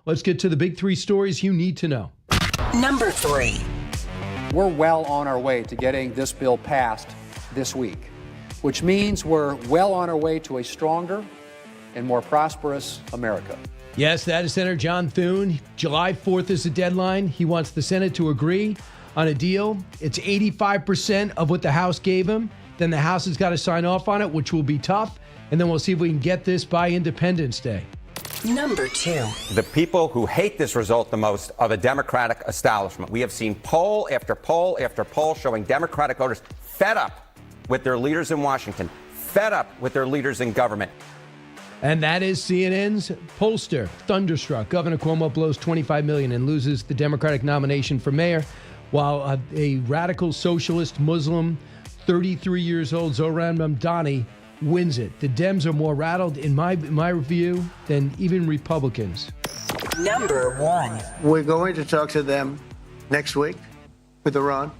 Let's get to the big three stories you need to know. Number 3. We're well on our way to getting this bill passed this week, which means we're well on our way to a stronger and more prosperous America. Yes, that is Senator John Thune. July 4th is the deadline. He wants the Senate to agree on a deal. It's 85% of what the House gave him. Then the House has got to sign off on it, which will be tough. And then we'll see if we can get this by Independence Day. Number 2. The people who hate this result the most are the Democratic establishment. We have seen poll after poll after poll showing Democratic voters fed up with their leaders in Washington, fed up with their leaders in government. And that is CNN's pollster, thunderstruck. Governor Cuomo blows $25 million and loses the Democratic nomination for mayor, while a radical socialist Muslim, 33 years old, Zohran Mamdani, wins it. The Dems are more rattled, in my view, than even Republicans. Number 1. We're going to talk to them next week with Iran.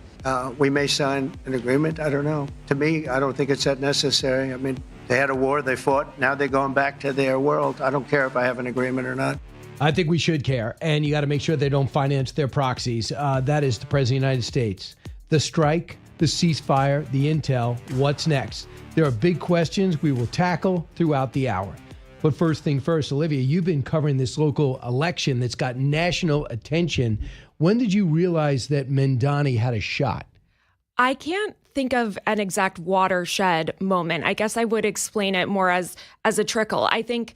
We may sign an agreement. I don't know. To me, I don't think it's that necessary. I mean, they had a war, they fought. Now they're going back to their world. I don't care if I have an agreement or not. I think we should care, and you got to make sure they don't finance their proxies. That is the President of the United States. The strike, the ceasefire, the intel, what's next? There are big questions we will tackle throughout the hour. But first thing first, Olivia, you've been covering this local election that's got national attention. When did you realize that Mamdani had a shot? I can't think of an exact watershed moment. I guess I would explain it more as a trickle. I think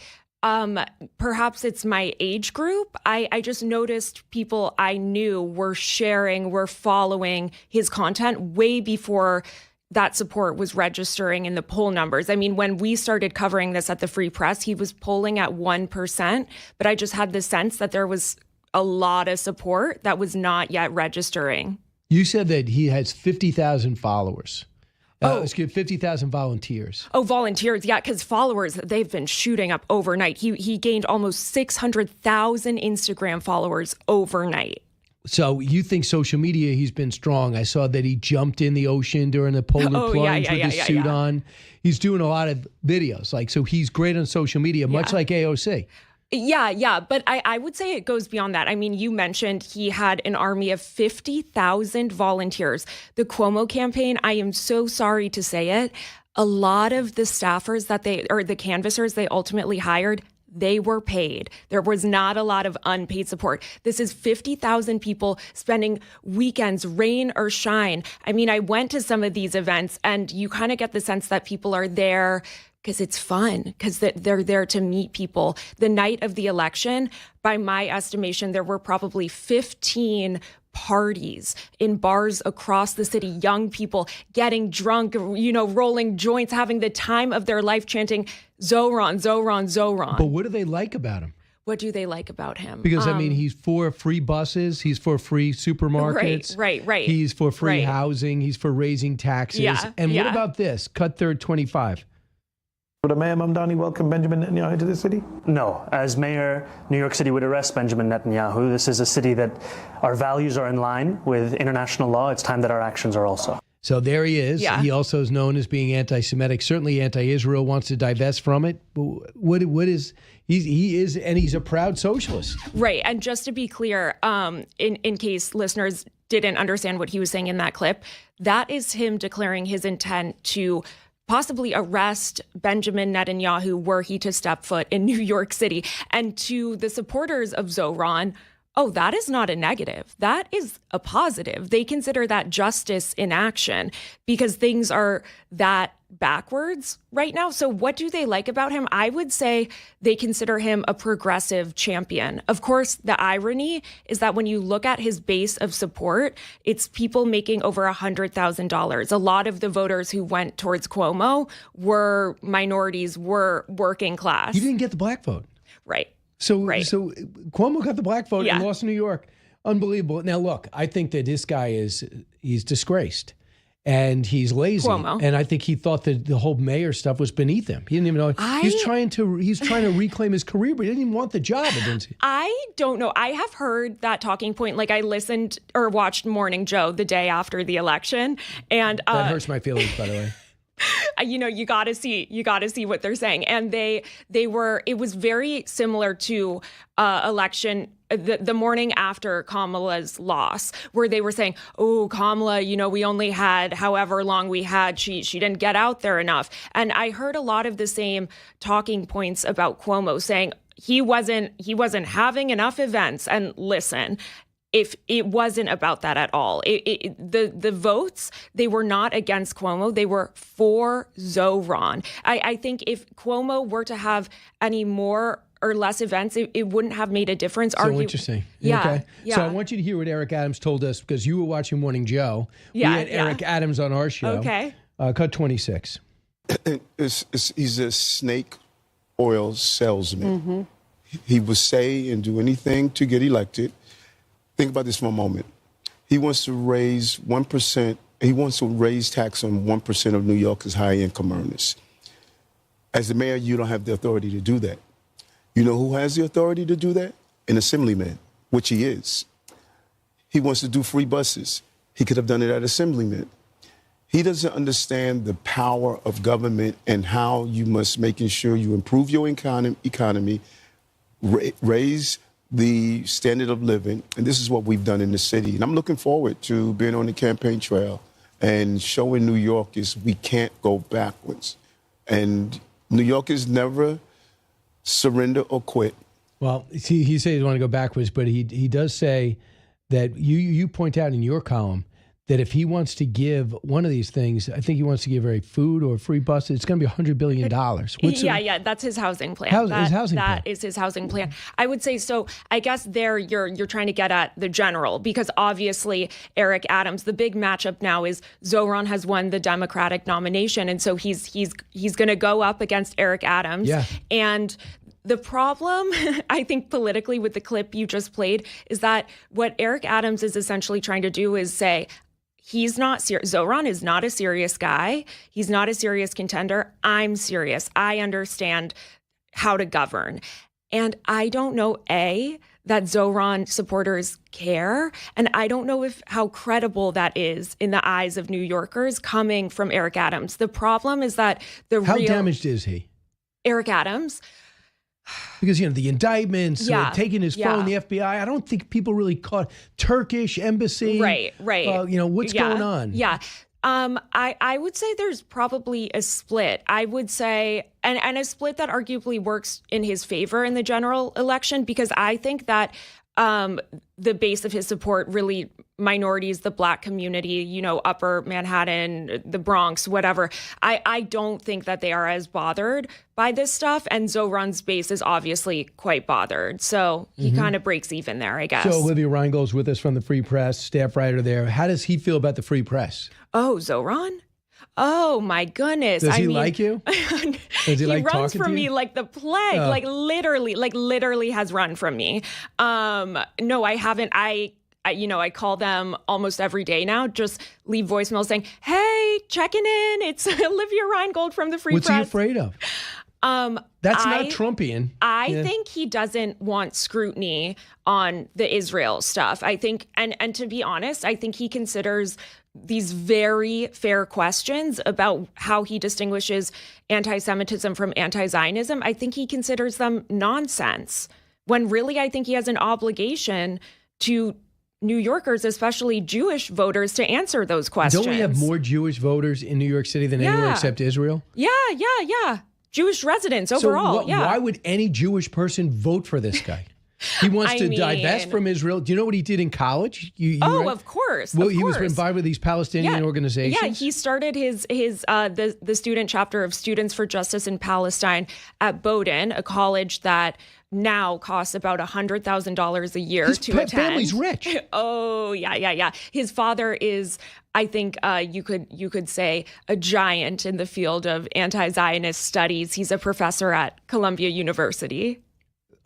perhaps it's my age group. I just noticed people I knew were sharing, were following his content way before that support was registering in the poll numbers. I mean, when we started covering this at the Free Press, he was polling at 1%, but I just had the sense that there was a lot of support that was not yet registering. You said that he has 50,000 followers. 50,000 volunteers. Oh, volunteers. Yeah, because followers, they've been shooting up overnight. He gained almost 600,000 Instagram followers overnight. So you think social media, he's been strong. I saw that he jumped in the ocean during the polar plunge with his suit on. He's doing a lot of videos. So he's great on social media, much like AOC. Yeah. But I would say it goes beyond that. I mean, you mentioned he had an army of 50,000 volunteers. The Cuomo campaign, I am so sorry to say it, a lot of the staffers the canvassers they ultimately hired, they were paid. There was not a lot of unpaid support. This is 50,000 people spending weekends, rain or shine. I mean, I went to some of these events and you kind of get the sense that people are there because it's fun, because they're there to meet people. The night of the election, by my estimation, there were probably 15 parties in bars across the city, young people getting drunk, rolling joints, having the time of their life chanting, Zohran, Zohran, Zohran. But what do they like about him? What do they like about him? Because, he's for free buses. He's for free supermarkets. Right. He's for free housing. He's for raising taxes. What about this? Cut third 25. Would Mayor Mamdani welcome Benjamin Netanyahu to the city? No. As mayor, New York City would arrest Benjamin Netanyahu. This is a city that our values are in line with international law. It's time that our actions are also. So there he is. Yeah. He also is known as being anti-Semitic, certainly anti-Israel, wants to divest from it. What is he is, and he's a proud socialist. Right. And just to be clear, in case listeners didn't understand what he was saying in that clip, that is him declaring his intent to possibly arrest Benjamin Netanyahu were he to step foot in New York City. And to the supporters of Zohran, that is not a negative. That is a positive. They consider that justice in action because things are that backwards right now. So what do they like about him? I would say they consider him a progressive champion. Of course, the irony is that when you look at his base of support, it's people making over $100,000. A lot of the voters who went towards Cuomo were minorities, were working class. He didn't get the black vote. Right. So Cuomo got the black vote and lost in New York. Unbelievable. Now, look, I think that this guy he's disgraced and he's lazy. Cuomo. And I think he thought that the whole mayor stuff was beneath him. He didn't even know. He's trying to reclaim his career, but he didn't even want the job. I don't know. I have heard that talking point. Like I listened or watched Morning Joe the day after the election. And that hurts my feelings, by the way. You got to see what they're saying. And it was very similar to election the morning after Kamala's loss, where they were saying, oh, Kamala, we only had however long we had. She didn't get out there enough. And I heard a lot of the same talking points about Cuomo, saying he wasn't having enough events. And listen, if it wasn't about that at all. The votes, they were not against Cuomo. They were for Zoran. I think if Cuomo were to have any more or less events, it wouldn't have made a difference. So interesting. Yeah, okay. Yeah. So I want you to hear what Eric Adams told us, because you were watching Morning Joe. Yeah, we had Eric Adams on our show. Okay. Cut 26. He's a snake oil salesman. Mm-hmm. He will say and do anything to get elected. Think about this for a moment. He wants to raise 1%. He wants to raise tax on 1% of New Yorkers' high-income earners. As the mayor, you don't have the authority to do that. You know who has the authority to do that? An assemblyman, which he is. He wants to do free buses. He could have done it at assemblyman. He doesn't understand the power of government and how you must making sure you improve your economy, raise the standard of living, and this is what we've done in the city. And I'm looking forward to being on the campaign trail and showing New Yorkers we can't go backwards. And New Yorkers never surrender or quit. Well, he says he want to go backwards, but he does say that you point out in your column that if he wants to give one of these things, I think he wants to give food or free buses, it's going to be $100 billion. That's his housing plan. That is his housing plan. I would say so. I guess there you're trying to get at the general, because obviously Eric Adams, the big matchup now is Zoran has won the Democratic nomination, and so he's going to go up against Eric Adams. Yeah. And the problem, I think, politically with the clip you just played is that what Eric Adams is essentially trying to do is say, he's not serious. Zoran is not a serious guy. He's not a serious contender. I'm serious. I understand how to govern. And I don't know, that Zoran supporters care. And I don't know how credible that is in the eyes of New Yorkers coming from Eric Adams. The problem is that How damaged is he? Eric Adams? Because, the indictments, taking his phone, the FBI, I don't think people really caught Turkish embassy. Right. What's going on? Yeah. I would say there's probably a split. I would say, and a split that arguably works in his favor in the general election, because I think that the base of his support, really minorities, the Black community, Upper Manhattan, the Bronx, whatever. I don't think that they are as bothered by this stuff. And Zoran's base is obviously quite bothered. So he kind of breaks even there, I guess. So Olivia Reingold's with us from the Free Press, staff writer there. How does he feel about the Free Press? Oh, Zoran? Oh my goodness! Does he like you? Does he like runs talking from to you? me like the plague. Oh. Like literally has run from me. No, I haven't. I call them almost every day now. Just leave voicemails saying, "Hey, checking in. It's Olivia Reingold from the Free Press." What's he afraid of? That's not Trumpian. I think he doesn't want scrutiny on the Israel stuff. I think, and to be honest, I think he considers these very fair questions about how he distinguishes anti-Semitism from anti-Zionism. I think he considers them nonsense, when really I think he has an obligation to New Yorkers, especially Jewish voters, to answer those questions. Don't we have more Jewish voters in New York City than anywhere except Israel? Yeah. Jewish residents overall. Why would any Jewish person vote for this guy? He wants to divest from Israel. Do you know what he did in college? Of course. Well, he was involved with these Palestinian organizations. Yeah, he started the student chapter of Students for Justice in Palestine at Bowdoin, a college that now costs about $100,000 a year to attend. His family's rich. Oh, yeah. His father is, I think you could say, a giant in the field of anti-Zionist studies. He's a professor at Columbia University.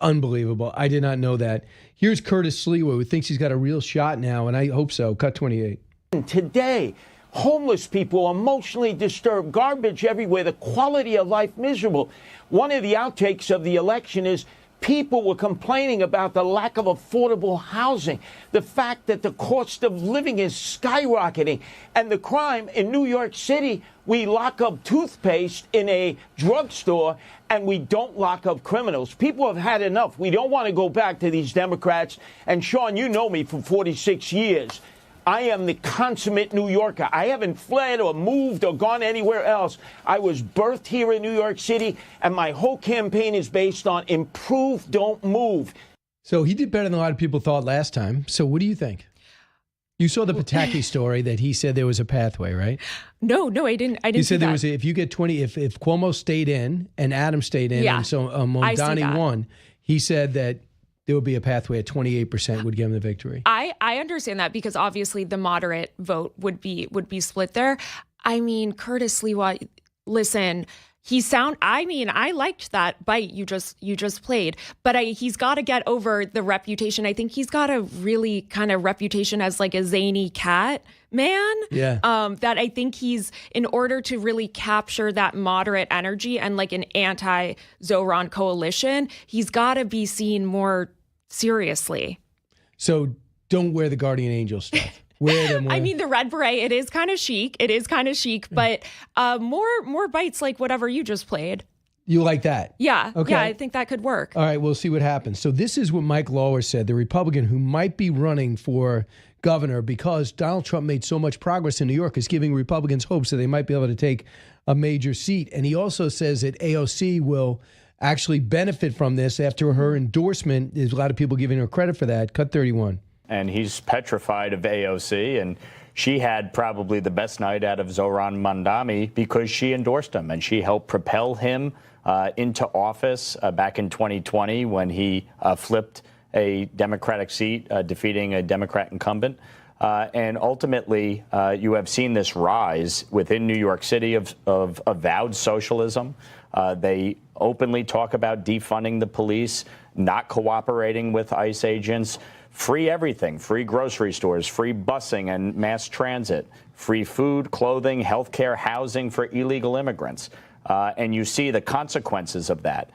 Unbelievable. I did not know that. Here's Curtis Sliwa, who thinks he's got a real shot now, and I hope so. Cut 28. Today, homeless people, emotionally disturbed, garbage everywhere, the quality of life miserable. One of the outtakes of the election is People were complaining about the lack of affordable housing, the fact that the cost of living is skyrocketing, and the crime in New York City. We lock up toothpaste in a drugstore, and we don't lock up criminals. People have had enough. We don't want to go back to these Democrats. And, Sean, you know me for 46 years. I am the consummate New Yorker. I haven't fled or moved or gone anywhere else. I was birthed here in New York City, and my whole campaign is based on improve, don't move. So he did better than a lot of people thought last time. So what do you think? You saw the Pataki story that he said there was a pathway, right? No, I didn't. He said there was if you get 20, if Cuomo stayed in and Adams stayed in, and so Mondani won, he said that there would be a pathway at 28% would give him the victory. I understand that because obviously the moderate vote would be split there. I mean, Curtis Lewa, listen, I liked that bite you just played, but he's got to get over the reputation. I think he's got a really kind of reputation as like a zany cat man. Yeah. That I think he's, in order to really capture that moderate energy and like an anti-Zoran coalition, he's got to be seen more seriously. So don't wear the guardian angel stuff. I mean, the red beret, it is kind of chic. But more bites like whatever you just played. You like that? Yeah. Okay. Yeah, I think that could work. All right, we'll see what happens. So this is what Mike Lawler said, the Republican who might be running for governor because Donald Trump made so much progress in New York, is giving Republicans hopes that they might be able to take a major seat. And he also says that AOC will actually benefit from this after her endorsement. There's a lot of people giving her credit for that. Cut 31. And he's petrified of AOC, and she had probably the best night out of Zoran Mondani because she endorsed him, and she helped propel him into office back in 2020 when he flipped a Democratic seat, defeating a Democrat incumbent. And ultimately, you have seen this rise within New York City of avowed socialism. They openly talk about defunding the police, not cooperating with ICE agents. Free everything, free grocery stores, free busing and mass transit, free food, clothing, healthcare, housing for illegal immigrants. And you see the consequences of that.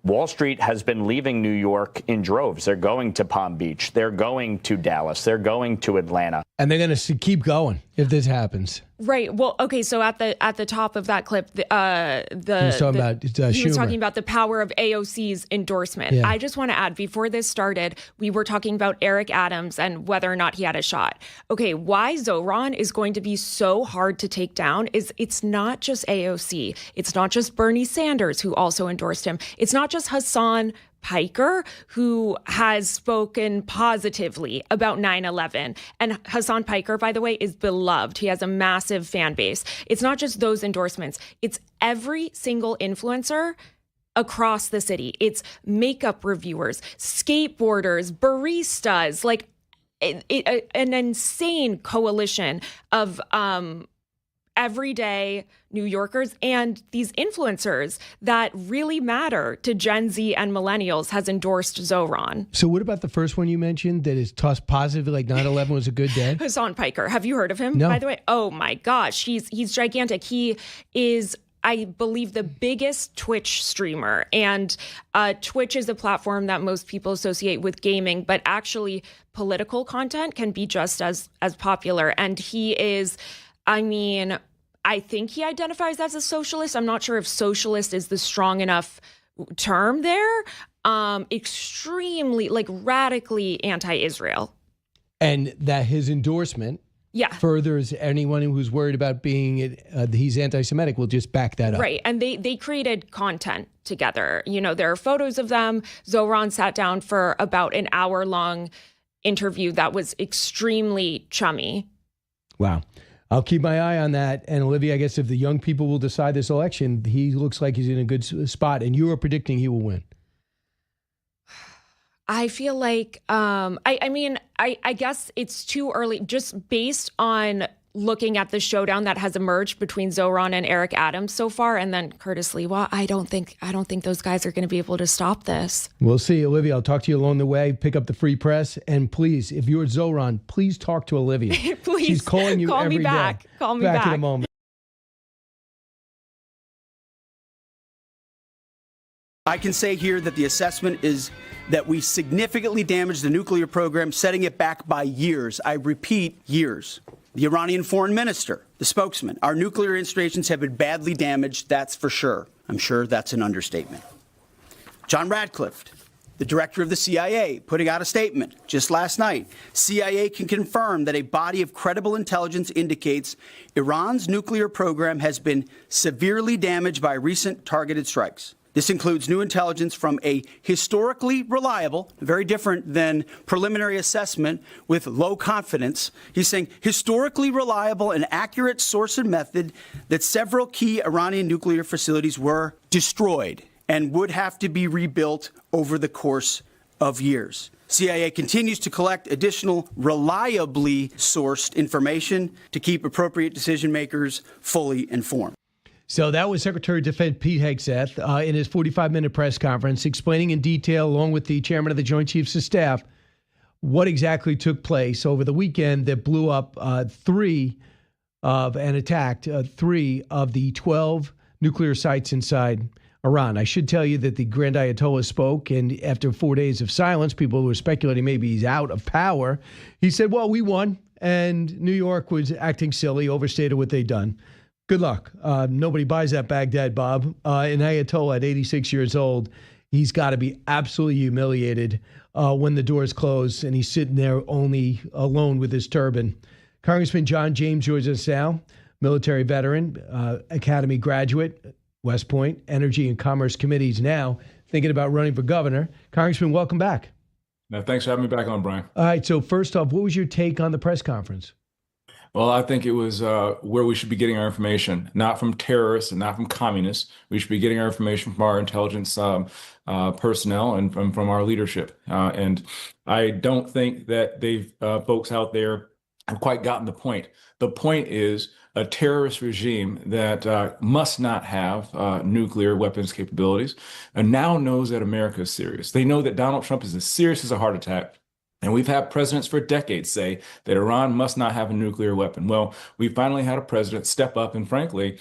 Wall Street has been leaving New York in droves. They're going to Palm Beach. They're going to Dallas. They're going to Atlanta. And they're going to keep going if this happens. Right. Well, okay. So at the top of that clip, he was talking about the power of AOC's endorsement. Yeah. I just want to add, before this started, we were talking about Eric Adams and whether or not he had a shot. Okay, why Zoran is going to be so hard to take down is it's not just AOC. It's not just Bernie Sanders, who also endorsed him. It's not just Hassan Piker, who has spoken positively about 9/11. And Hassan Piker, by the way, is beloved. He has a massive fan base. It's not just those endorsements. It's every single influencer across the city. It's makeup reviewers, skateboarders, baristas, like an insane coalition of everyday New Yorkers and these influencers that really matter to Gen Z and millennials has endorsed Zoran. So what about the first one you mentioned that is tossed positive, like 9/11 was a good day? Hassan Piker. Have you heard of him, No. by the way? Oh my gosh, he's gigantic. He is, I believe, the biggest Twitch streamer. And Twitch is a platform that most people associate with gaming, but actually political content can be just as popular. And he is, I think he identifies as a socialist. I'm not sure if socialist is the strong enough term there. Extremely, like radically anti-Israel. And that his endorsement furthers anyone who's worried about being he's anti-Semitic will just back that up. Right. And they created content together. You know, there are photos of them. Zoran sat down for about an hour-long interview that was extremely chummy. Wow. I'll keep my eye on that. And Olivia, I guess if the young people will decide this election, he looks like he's in a good spot. And you are predicting he will win. I feel like, I guess it's too early, just based on looking at the showdown that has emerged between Zoran and Eric Adams so far, and then Curtis Lewa. I don't think those guys are going to be able to stop this. We'll see. Olivia, I'll talk to you along the way. Pick up the free press. And please, if you're Zoran, please talk to Olivia. Please. She's calling you every day. Call me back. Call me back. Back in a moment. I can say here that the assessment is that we significantly damaged the nuclear program, setting it back by years. I repeat, years. The Iranian foreign minister, the spokesman, our nuclear installations have been badly damaged, that's for sure. I'm sure that's an understatement. John Radcliffe, the director of the CIA, putting out a statement just last night. CIA can confirm that a body of credible intelligence indicates Iran's nuclear program has been severely damaged by recent targeted strikes. This includes new intelligence from a historically reliable, very different than preliminary assessment with low confidence. He's saying historically reliable and accurate source and method that several key Iranian nuclear facilities were destroyed and would have to be rebuilt over the course of years. CIA continues to collect additional reliably sourced information to keep appropriate decision makers fully informed. So that was Secretary of Defense Pete Hegseth in his 45-minute press conference explaining in detail, along with the chairman of the Joint Chiefs of Staff, what exactly took place over the weekend that blew up and attacked three of the 12 nuclear sites inside Iran. I should tell you that the Grand Ayatollah spoke, and after 4 days of silence, people were speculating maybe he's out of power. He said, well, we won, and New York was acting silly, overstated what they'd done. Good luck. Nobody buys that Baghdad, Bob. An Ayatollah at 86 years old, he's got to be absolutely humiliated when the doors close and he's sitting there only alone with his turban. Congressman John James joins us now, military veteran, academy graduate, West Point, Energy and Commerce Committees now, thinking about running for governor. Congressman, welcome back. No, thanks for having me back on, Brian. All right, so first off, what was your take on the press conference? Well, I think it was where we should be getting our information, not from terrorists and not from communists. We should be getting our information from our intelligence personnel and from our leadership. And I don't think that folks out there have quite gotten the point. The point is a terrorist regime that must not have nuclear weapons capabilities and now knows that America is serious. They know that Donald Trump is as serious as a heart attack. And we've had presidents for decades say that Iran must not have a nuclear weapon. Well, we finally had a president step up and, frankly,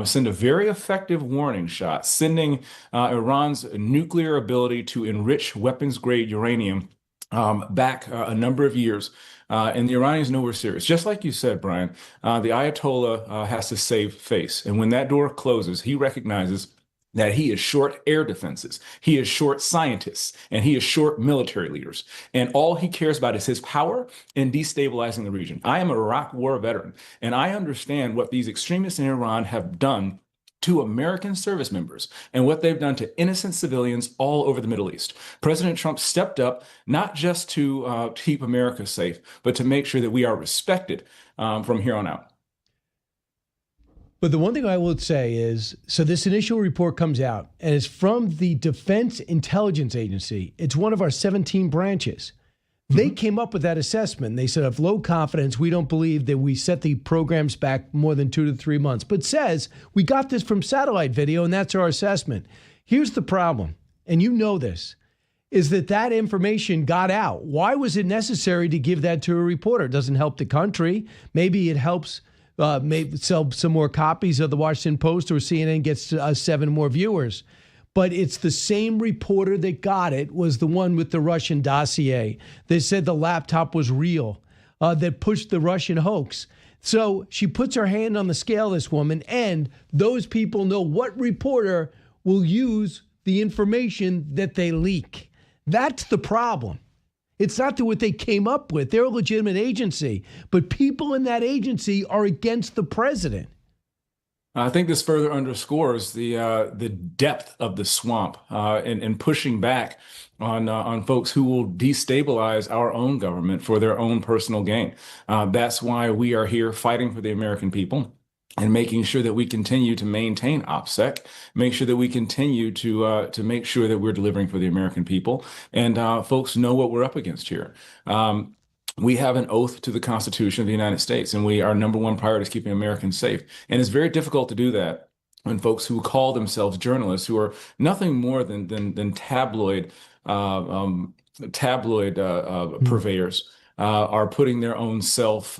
send a very effective warning shot, sending Iran's nuclear ability to enrich weapons-grade uranium back a number of years. And the Iranians know we're serious. Just like you said, Brian, the Ayatollah has to save face. And when that door closes, he recognizes that he is short air defenses, he is short scientists, and he is short military leaders. And all he cares about is his power and destabilizing the region. I am an Iraq war veteran, and I understand what these extremists in Iran have done to American service members and what they've done to innocent civilians all over the Middle East. President Trump stepped up not just to keep America safe, but to make sure that we are respected from here on out. But the one thing I would say is, so this initial report comes out, and it's from the Defense Intelligence Agency. It's one of our 17 branches. They came up with that assessment. They said, of low confidence, we don't believe that we set the programs back more than 2 to 3 months. But says, we got this from satellite video, and that's our assessment. Here's the problem, and you know this, is that information got out. Why was it necessary to give that to a reporter? It doesn't help the country. Maybe it helps maybe sell some more copies of the Washington Post, or CNN gets 7 more viewers. But it's the same reporter that got it was the one with the Russian dossier. They said the laptop was real, that pushed the Russian hoax. So she puts her hand on the scale, this woman, and those people know what reporter will use the information that they leak. That's the problem. It's not what they came up with. They're a legitimate agency, but people in that agency are against the president. I think this further underscores the depth of the swamp and pushing back on folks who will destabilize our own government for their own personal gain. That's why we are here fighting for the American people and making sure that we continue to maintain OPSEC, make sure that we continue to make sure that we're delivering for the American people, and folks know what we're up against here. We have an oath to the Constitution of the United States, and our number one priority is keeping Americans safe. And it's very difficult to do that when folks who call themselves journalists, who are nothing more than tabloid purveyors, are putting their own self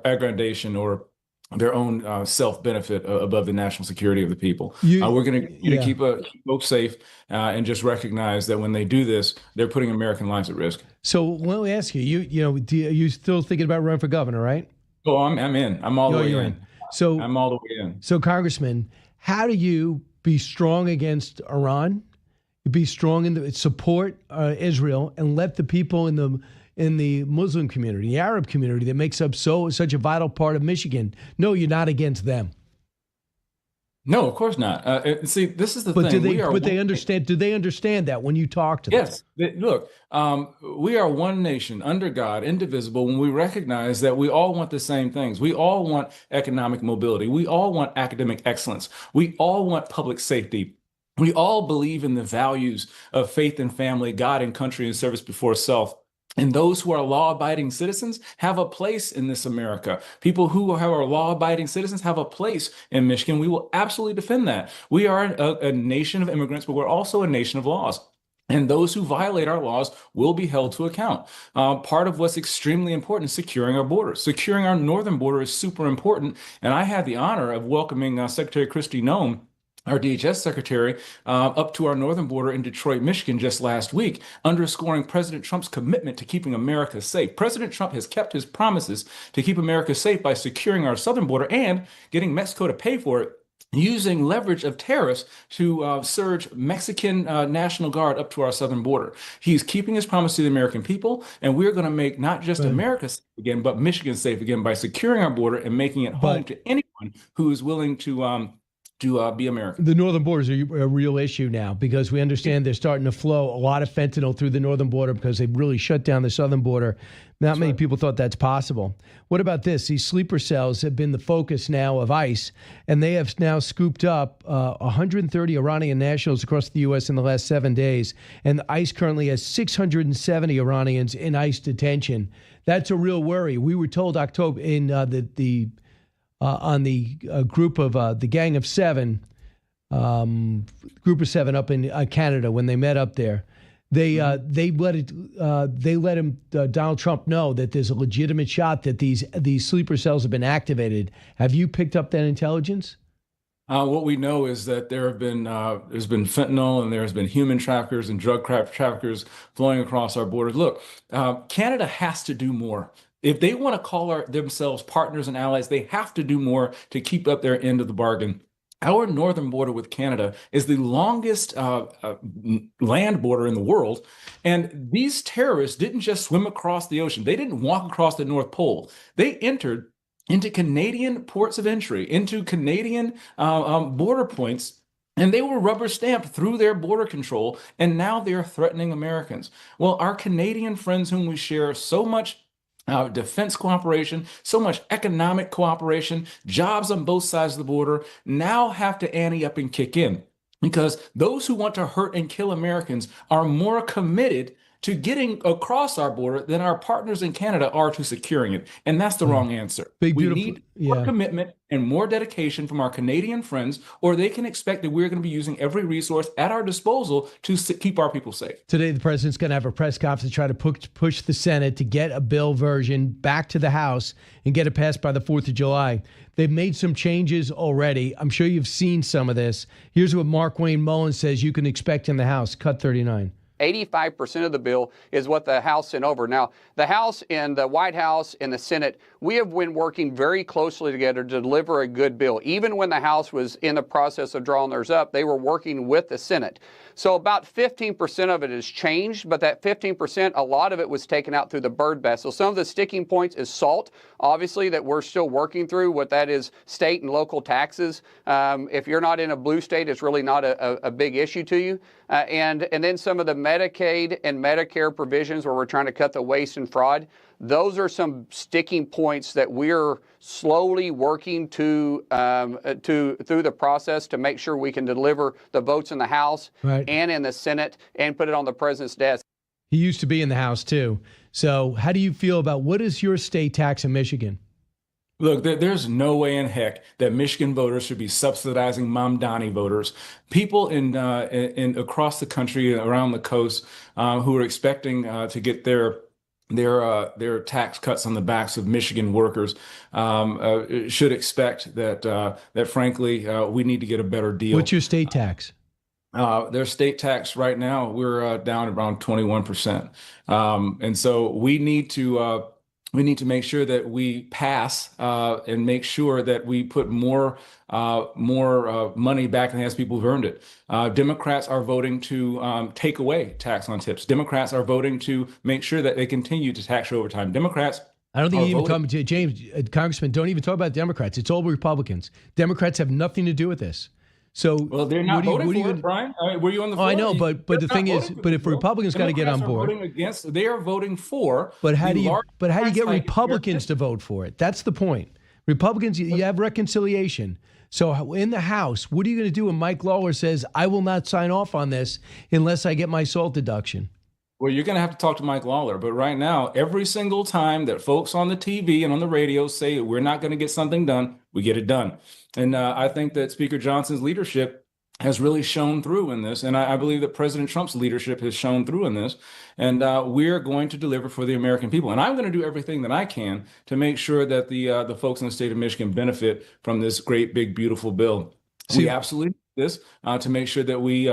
aggrandation or self-benefit above the national security of the people. You- We're going to yeah. keep folks safe and just recognize that when they do this, they're putting American lives at risk. So let me ask you, are you still thinking about running for governor, right? Oh, I'm in. I'm all the way You're in. So I'm all the way in. So, Congressman, how do you be strong against Iran, be strong in the support Israel, and let the people in the Muslim community, the Arab community that makes up such a vital part of Michigan? No, you're not against them. No, of course not. See, this is the But thing. they understand? Do they understand that when you talk to them? Yes. Look, we are one nation under God, indivisible, when we recognize that we all want the same things. We all want economic mobility. We all want academic excellence. We all want public safety. We all believe in the values of faith and family, God and country, and service before self. And those who are law-abiding citizens have a place in this America. People who are law-abiding citizens have a place in Michigan. We will absolutely defend that. We are a nation of immigrants, but we're also a nation of laws. And those who violate our laws will be held to account. Part of what's extremely important is securing our borders. Securing our northern border is super important. And I had the honor of welcoming Secretary Kristi Noem, our DHS secretary, up to our northern border in Detroit, Michigan just last week, underscoring President Trump's commitment to keeping America safe. President Trump has kept his promises to keep America safe by securing our southern border and getting Mexico to pay for it, using leverage of tariffs to surge Mexican National Guard up to our southern border. He's keeping his promise to the American people, and we're going to make not just America safe again, but Michigan safe again by securing our border and making it home to anyone who is willing to be American. The northern border is a real issue now because we understand they're starting to flow a lot of fentanyl through the northern border because they've really shut down the southern border. Not many people thought that's possible. What about this? These sleeper cells have been the focus now of ICE, and they have now scooped up 130 Iranian nationals across the U.S. in the last 7 days, and ICE currently has 670 Iranians in ICE detention. That's a real worry. We were told October in on the group of the Gang of Seven, group of seven up in Canada when they met up there. They let Donald Trump know that there's a legitimate shot that these sleeper cells have been activated. Have you picked up that intelligence? What we know is that there's been fentanyl and there's been human traffickers and drug traffickers flowing across our borders. Look, Canada has to do more. If they want to call themselves partners and allies, they have to do more to keep up their end of the bargain. Our northern border with Canada is the longest land border in the world. And these terrorists didn't just swim across the ocean. They didn't walk across the North Pole. They entered into Canadian ports of entry, into Canadian border points, and they were rubber stamped through their border control. And now they're threatening Americans. Well, our Canadian friends whom we share so much defense cooperation, so much economic cooperation, jobs on both sides of the border, now have to ante up and kick in. Because those who want to hurt and kill Americans are more committed to getting across our border than our partners in Canada are to securing it. And that's the wrong answer. We need more commitment and more dedication from our Canadian friends, or they can expect that we're going to be using every resource at our disposal to keep our people safe. Today, the president's going to have a press conference to try to push the Senate to get a bill version back to the House and get it passed by the 4th of July. They've made some changes already. I'm sure you've seen some of this. Here's what Mark Wayne Mullen says you can expect in the House. Cut 39. 85% of the bill is what the House sent over. Now, the House and the White House and the Senate, we have been working very closely together to deliver a good bill. Even when the House was in the process of drawing theirs up, they were working with the Senate. So about 15% of it has changed, but that 15%, a lot of it was taken out through the birdbath. So some of the sticking points is SALT, obviously, that we're still working through. What that is, state and local taxes. If you're not in a blue state, it's really not a big issue to you. And then some of the Medicaid and Medicare provisions where we're trying to cut the waste and fraud. Those are some sticking points that we're slowly working through the process to make sure we can deliver the votes in the House and in the Senate and put it on the president's desk. He used to be in the House, too. So how do you feel about what is your state tax in Michigan? Look, there's no way in heck that Michigan voters should be subsidizing Mamdani voters. People in across the country, around the coast, who are expecting to get their their tax cuts on the backs of Michigan workers, should expect that frankly, we need to get a better deal. What's your state tax? Their state tax right now, we're down around 21%. And so we need to make sure that we pass and make sure that we put more money back in the hands of people who've earned it. Democrats are voting to take away tax on tips. Democrats are voting to make sure that they continue to tax overtime. Democrats. I don't think you even talk to James, Congressman. Don't even talk about Democrats. It's all Republicans. Democrats have nothing to do with this. So, well, they're not voting for it, Brian. Were you on the floor? Oh, I know, but the thing is, but if Republicans got to get on board, they are voting for. But how do you get Republicans to vote for it? That's the point. Republicans, you have reconciliation. So in the House, what are you going to do when Mike Lawler says, "I will not sign off on this unless I get my SALT deduction"? Well, you're going to have to talk to Mike Lawler. But right now, every single time that folks on the TV and on the radio say we're not going to get something done, we get it done. And I think that Speaker Johnson's leadership has really shown through in this. And I believe that President Trump's leadership has shown through in this. And we're going to deliver for the American people. And I'm going to do everything that I can to make sure that the folks in the state of Michigan benefit from this great, big, beautiful bill. We absolutely do this to make sure that we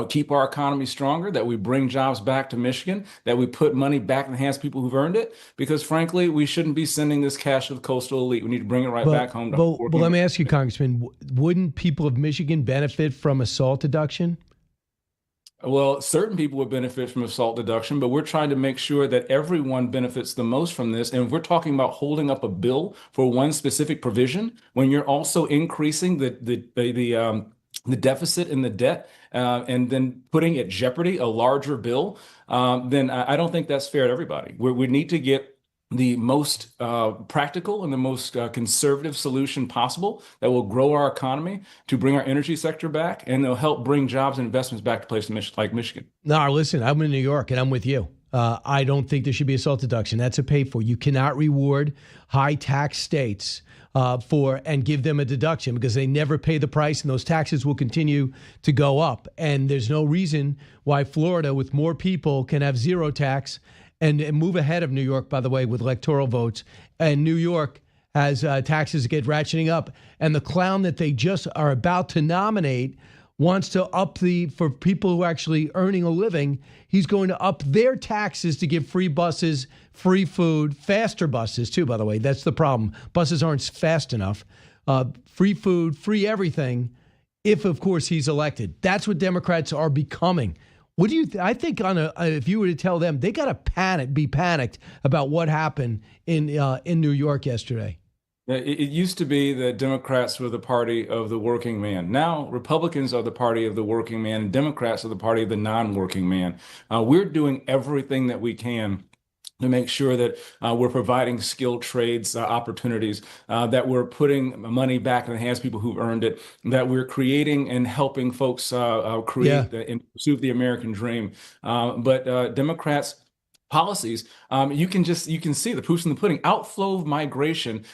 keep our economy stronger, that we bring jobs back to Michigan, that we put money back in the hands of people who've earned it, because frankly, we shouldn't be sending this cash to the coastal elite. We need to bring it back home. But let me ask you, Congressman, wouldn't people of Michigan benefit from a SALT deduction? Well, certain people would benefit from a SALT deduction, but we're trying to make sure that everyone benefits the most from this. And if we're talking about holding up a bill for one specific provision, when you're also increasing the deficit and the debt, and then putting at jeopardy a larger bill, then I don't think that's fair to everybody. We need to get the most practical and the most conservative solution possible that will grow our economy, to bring our energy sector back, and they'll help bring jobs and investments back to places like Michigan. No, listen, I'm in New York and I'm with you. I don't think there should be a SALT deduction. That's a pay for. You cannot reward high tax states and give them a deduction, because they never pay the price, and those taxes will continue to go up. And there's no reason why Florida, with more people, can have zero tax and move ahead of New York, by the way, with electoral votes. And New York has taxes get ratcheting up. And the clown that they just are about to nominate wants to up for people who are actually earning a living, he's going to up their taxes to give free buses, free food, faster buses too, by the way. That's the problem. Buses aren't fast enough. Free food, free everything, if, of course, he's elected. That's what Democrats are becoming. What do you I think if you were to tell them, they got to be panicked about what happened in New York yesterday. It used to be that Democrats were the party of the working man. Now Republicans are the party of the working man, and Democrats are the party of the non-working man. We're doing everything that we can to make sure that we're providing skilled trades opportunities, that we're putting money back in the hands of people who've earned it, that we're creating and helping folks create and pursue the American dream. But Democrats' policies, you can see the proofs in the pudding. Outflow of migration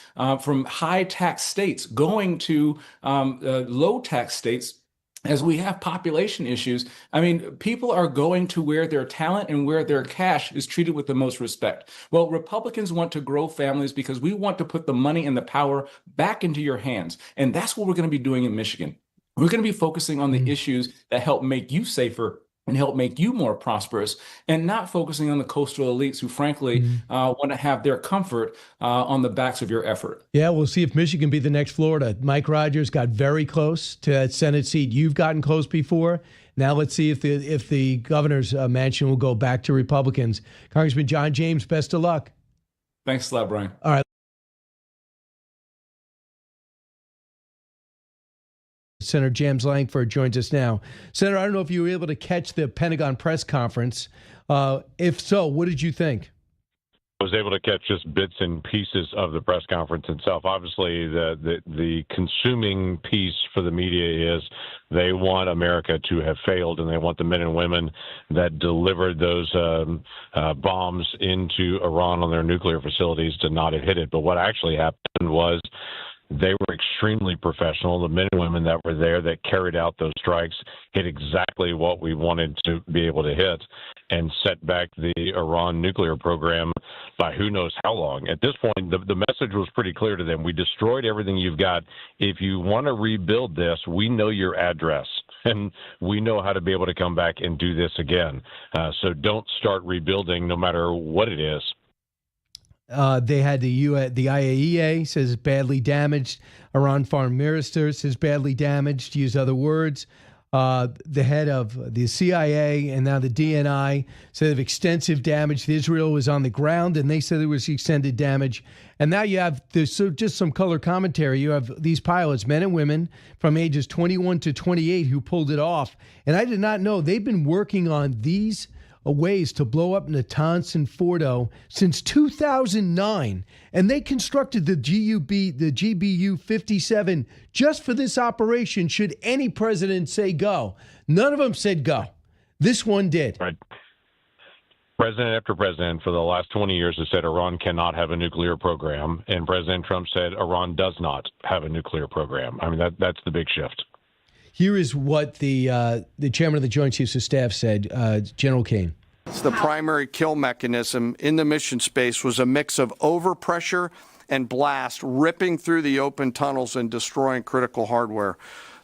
from high tax states going to low tax states. As we have population issues, I mean, people are going to where their talent and where their cash is treated with the most respect. Well, Republicans want to grow families because we want to put the money and the power back into your hands. And that's what we're going to be doing in Michigan. We're going to be focusing on the issues that help make you safer and help make you more prosperous, and not focusing on the coastal elites who, frankly, want to have their comfort on the backs of your effort. Yeah, we'll see if Michigan be the next Florida. Mike Rogers got very close to that Senate seat. You've gotten close before. Now let's see if the governor's mansion will go back to Republicans. Congressman John James, best of luck. Thanks a lot, Brian. All right. Senator James Lankford joins us now. Senator, I don't know if you were able to catch the Pentagon press conference. If so, what did you think? I was able to catch just bits and pieces of the press conference itself. Obviously, the consuming piece for the media is they want America to have failed, and they want the men and women that delivered those bombs into Iran on their nuclear facilities to not have hit it. But what actually happened was They were extremely professional. The men and women that were there that carried out those strikes hit exactly what we wanted to be able to hit and set back the Iran nuclear program by who knows how long. At this point, the message was pretty clear to them. We destroyed everything you've got. If you want to rebuild this, we know your address, and we know how to be able to come back and do this again. So don't start rebuilding no matter what it is. They had the IAEA says badly damaged. Iran Foreign Minister says badly damaged, to use other words. The head of the CIA and now the DNI said of extensive damage. Israel was on the ground, and they said there was extended damage. And now you have just some color commentary. You have these pilots, men and women from ages 21 to 28, who pulled it off. And I did not know they've been working on these ways to blow up Natanz and Fordo since 2009, and they constructed the GBU-57 just for this operation. Should any president say go, none of them said go. This one did. Right. President after president for the last 20 years has said Iran cannot have a nuclear program, and President Trump said Iran does not have a nuclear program. I mean, that's the big shift. Here is what the chairman of the Joint Chiefs of Staff said, General Kane. The primary kill mechanism in the mission space was a mix of overpressure and blast, ripping through the open tunnels and destroying critical hardware.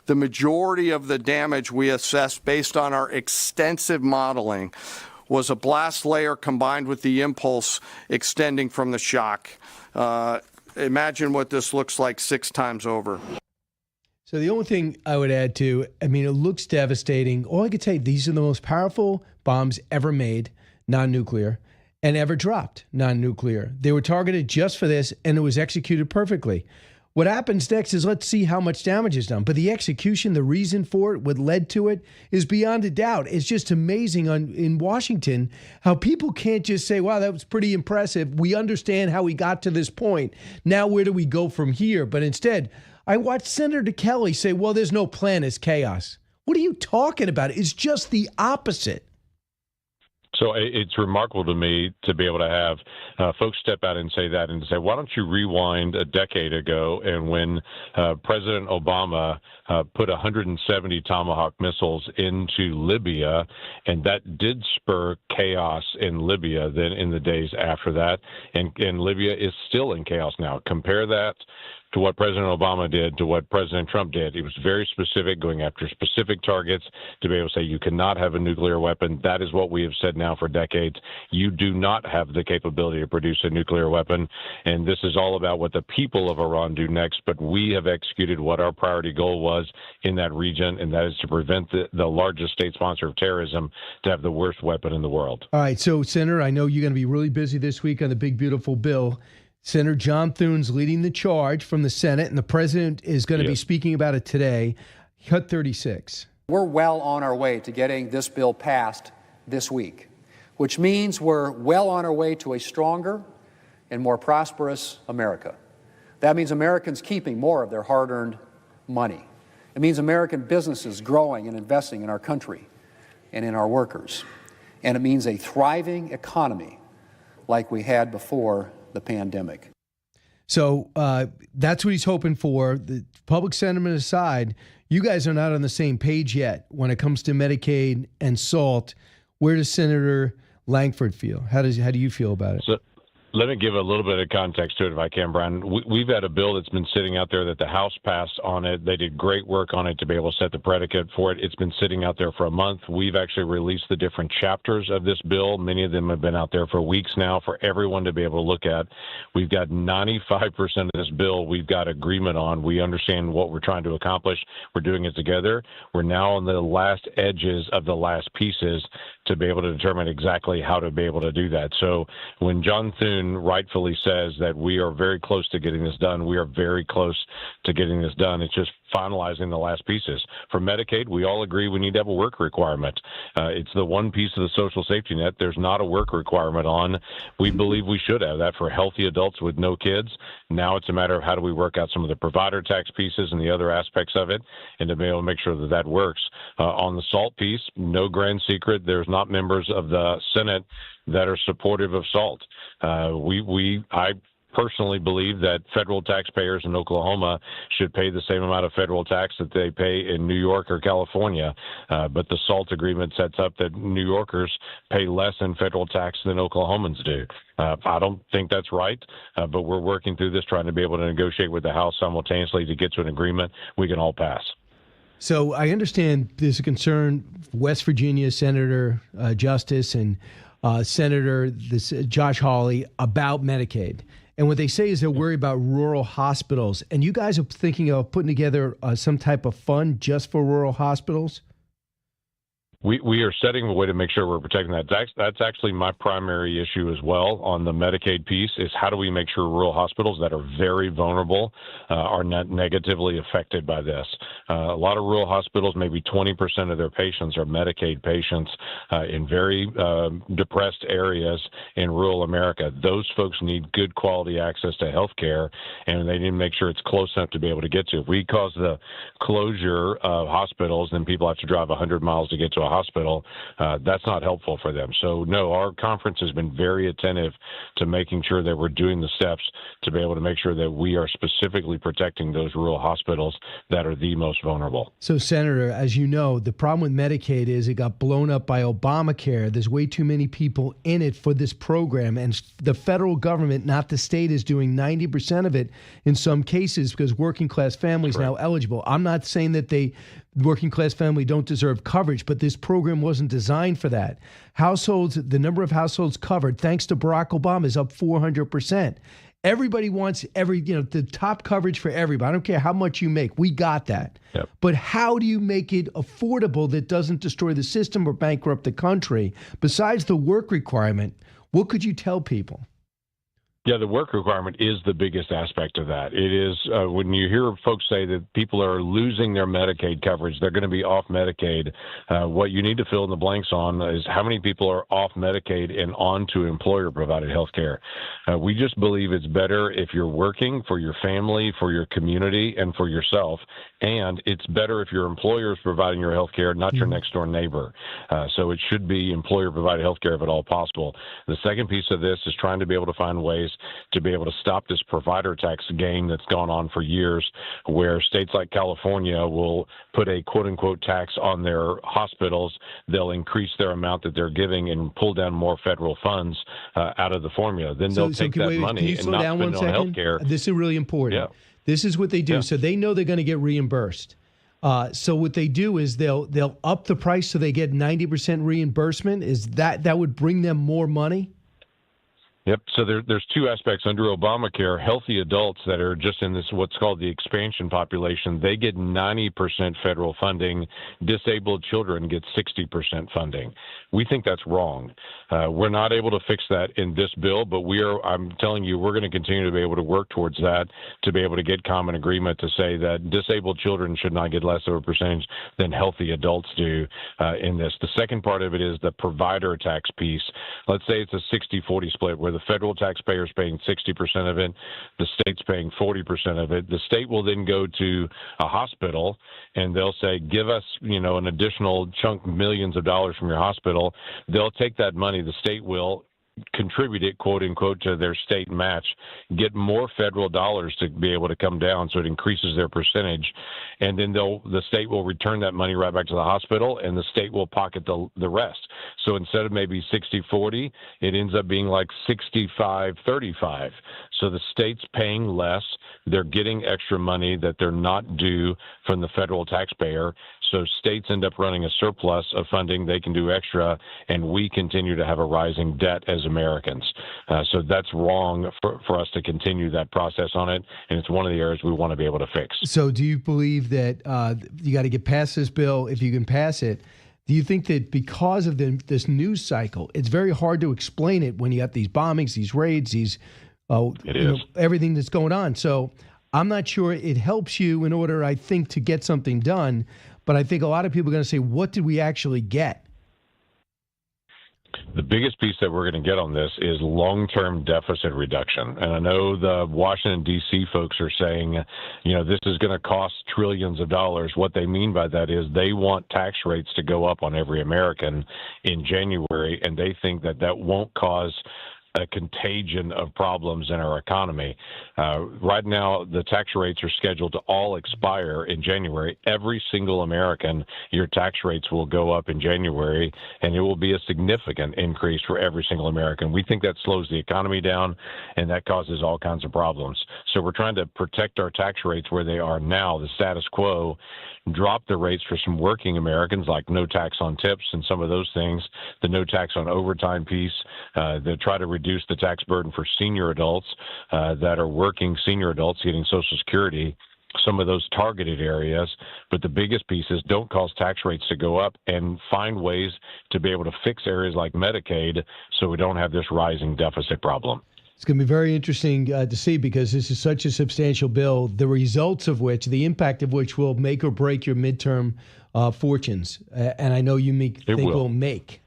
The majority of the damage we assessed based on our extensive modeling was a blast layer combined with the impulse extending from the shock. Imagine what this looks like 6 times over. So the only thing I would add to, I mean, it looks devastating. All I could say, these are the most powerful bombs ever made, non-nuclear, and ever dropped, non-nuclear. They were targeted just for this, and it was executed perfectly. What happens next is let's see how much damage is done. But the execution, the reason for it, what led to it, is beyond a doubt. It's just amazing in Washington how people can't just say, wow, that was pretty impressive. We understand how we got to this point. Now where do we go from here? But instead, I watched Senator Kelly say, well, there's no plan, it's chaos. What are you talking about? It's just the opposite. So it's remarkable to me to be able to have folks step out and say that and say, why don't you rewind a decade ago and when President Obama put 170 Tomahawk missiles into Libya, and that did spur chaos in Libya then in the days after that. And Libya is still in chaos now. Compare that to what President Obama did to what President Trump did. He was very specific, going after specific targets to be able to say you cannot have a nuclear weapon. That is what we have said now for decades. You do not have the capability to produce a nuclear weapon, and this is all about what the people of Iran do next, but we have executed what our priority goal was in that region, and that is to prevent the largest state sponsor of terrorism to have the worst weapon in the world. All right, so Senator, I know you're going to be really busy this week on the big, beautiful bill. Senator John Thune's leading the charge from the Senate, and the president is going to be speaking about it today. Cut 36. We're well on our way to getting this bill passed this week, which means we're well on our way to a stronger and more prosperous America. That means Americans keeping more of their hard-earned money. It means American businesses growing and investing in our country and in our workers. And it means a thriving economy like we had before the pandemic. So that's what he's hoping for. The public sentiment aside, you guys are not on the same page yet when it comes to Medicaid and SALT. Where does Senator Lankford feel? How do you feel about it? So, let me give a little bit of context to it if I can, Brian. We've had a bill that's been sitting out there that the House passed on it. They did great work on it to be able to set the predicate for it. It's been sitting out there for a month. We've actually released the different chapters of this bill. Many of them have been out there for weeks now for everyone to be able to look at. We've got 95% of this bill we've got agreement on. We understand what we're trying to accomplish. We're doing it together. We're now on the last edges of the last pieces to be able to determine exactly how to be able to do that. So when John Thune rightfully says that we are very close to getting this done, we are very close to getting this done. It's just finalizing the last pieces. For Medicaid, we all agree we need to have a work requirement. It's the one piece of the social safety net there's not a work requirement on. We believe we should have that for healthy adults with no kids. Now it's a matter of how do we work out some of the provider tax pieces and the other aspects of it, and to be able to make sure that that works. On the SALT piece, no grand secret, there's not members of the Senate that are supportive of SALT. I personally believe that federal taxpayers in Oklahoma should pay the same amount of federal tax that they pay in New York or California. But the SALT agreement sets up that New Yorkers pay less in federal tax than Oklahomans do. I don't think that's right, but we're working through this, trying to be able to negotiate with the House simultaneously to get to an agreement we can all pass. So I understand there's a concern, West Virginia Senator Justice and Senator Josh Hawley, about Medicaid. And what they say is they're worried about rural hospitals. And you guys are thinking of putting together some type of fund just for rural hospitals? We are setting a way to make sure we're protecting that. That's actually my primary issue as well on the Medicaid piece, is how do we make sure rural hospitals that are very vulnerable are not negatively affected by this. A lot of rural hospitals, maybe 20% of their patients are Medicaid patients in very depressed areas in rural America. Those folks need good quality access to health care, and they need to make sure it's close enough to be able to get to. If we cause the closure of hospitals, then people have to drive 100 miles to get to a hospital. That's not helpful for them. So no, our conference has been very attentive to making sure that we're doing the steps to be able to make sure that we are specifically protecting those rural hospitals that are the most vulnerable. So, Senator, as you know, the problem with Medicaid is it got blown up by Obamacare. There's way too many people in it for this program, and the federal government, not the state, is doing 90% of it in some cases because working class families now eligible. I'm not saying that working class family don't deserve coverage, but this program wasn't designed for that. Households, the number of households covered, thanks to Barack Obama, is up 400%. Everybody wants the top coverage for everybody. I don't care how much you make. We got that. Yep. But how do you make it affordable that doesn't destroy the system or bankrupt the country? Besides the work requirement, what could you tell people? Yeah, the work requirement is the biggest aspect of that. It is when you hear folks say that people are losing their Medicaid coverage, they're going to be off Medicaid. What you need to fill in the blanks on is how many people are off Medicaid and on to employer-provided health care. We just believe it's better if you're working for your family, for your community, and for yourself. And it's better if your employer is providing your health care, not your next-door neighbor. So it should be employer-provided health care if at all possible. The second piece of this is trying to be able to find ways to be able to stop this provider tax game that's gone on for years, where states like California will put a quote-unquote tax on their hospitals. They'll increase their amount that they're giving and pull down more federal funds out of the formula. Then they'll take that money and not spend it on health care. This is really important. Yeah. This is what they do. Yeah. So they know they're going to get reimbursed. So what they do is they'll up the price so they get 90% reimbursement. Is that would bring them more money? Yep. So there's two aspects under Obamacare. Healthy adults that are just in this what's called the expansion population, they get 90% federal funding. Disabled children get 60% funding. We think that's wrong. We're not able to fix that in this bill, but I'm telling you, we're going to continue to be able to work towards that, to be able to get common agreement to say that disabled children should not get less of a percentage than healthy adults do in this. The second part of it is the provider tax piece. Let's say it's a 60-40 split where the federal taxpayer is paying 60% of it, the state's paying 40% of it. The state will then go to a hospital and they'll say, give us, an additional chunk, millions of dollars from your hospital. They'll take that money, the state will contribute it, quote unquote, to their state match, get more federal dollars to be able to come down, so it increases their percentage, and then the state will return that money right back to the hospital, and the state will pocket the rest. So instead of maybe 60-40, it ends up being like 65-35. So the state's paying less, they're getting extra money that they're not due from the federal taxpayer. So states end up running a surplus of funding, they can do extra, and we continue to have a rising debt as Americans. So that's wrong for us to continue that process on it, and it's one of the areas we want to be able to fix. So do you believe that you got to get past this bill, if you can pass it? Do you think that because of this news cycle, it's very hard to explain it when you got these bombings, these raids, everything that's going on? So I'm not sure it helps you in order, I think, to get something done. But I think a lot of people are going to say, what did we actually get? The biggest piece that we're going to get on this is long-term deficit reduction. And I know the Washington, D.C. folks are saying, this is going to cost trillions of dollars. What they mean by that is they want tax rates to go up on every American in January, and they think that won't cause a contagion of problems in our economy. Right now, the tax rates are scheduled to all expire in January. Every single American, your tax rates will go up in January, and it will be a significant increase for every single American. We think that slows the economy down, and that causes all kinds of problems. So we're trying to protect our tax rates where they are now, the status quo, drop the rates for some working Americans, like no tax on tips and some of those things, the no tax on overtime piece, they try to reduce the tax burden for senior adults that are working, senior adults getting Social Security, some of those targeted areas. But the biggest piece is don't cause tax rates to go up, and find ways to be able to fix areas like Medicaid so we don't have this rising deficit problem. It's going to be very interesting to see, because this is such a substantial bill, the results of which, the impact of which will make or break your midterm fortunes. And I know you think will make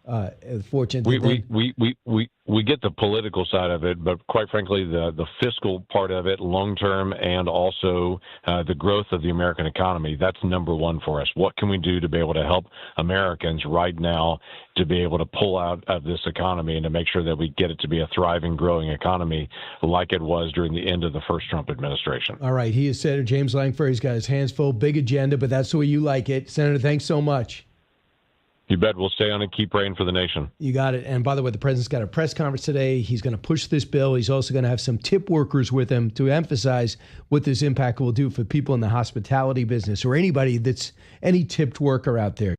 fortunes. We get the political side of it, but quite frankly, the fiscal part of it, long term, and also the growth of the American economy, that's number one for us. What can we do to be able to help Americans right now to be able to pull out of this economy and to make sure that we get it to be a thriving, growing economy like it was during the end of the first Trump administration? All right. He is Senator James Lankford. He's got his hands full, big agenda, but that's the way you like it. Senator, thanks so much. You bet. We'll stay on and keep praying for the nation. You got it. And by the way, the president's got a press conference today. He's going to push this bill. He's also going to have some tip workers with him to emphasize what this impact will do for people in the hospitality business, or anybody that's any tipped worker out there.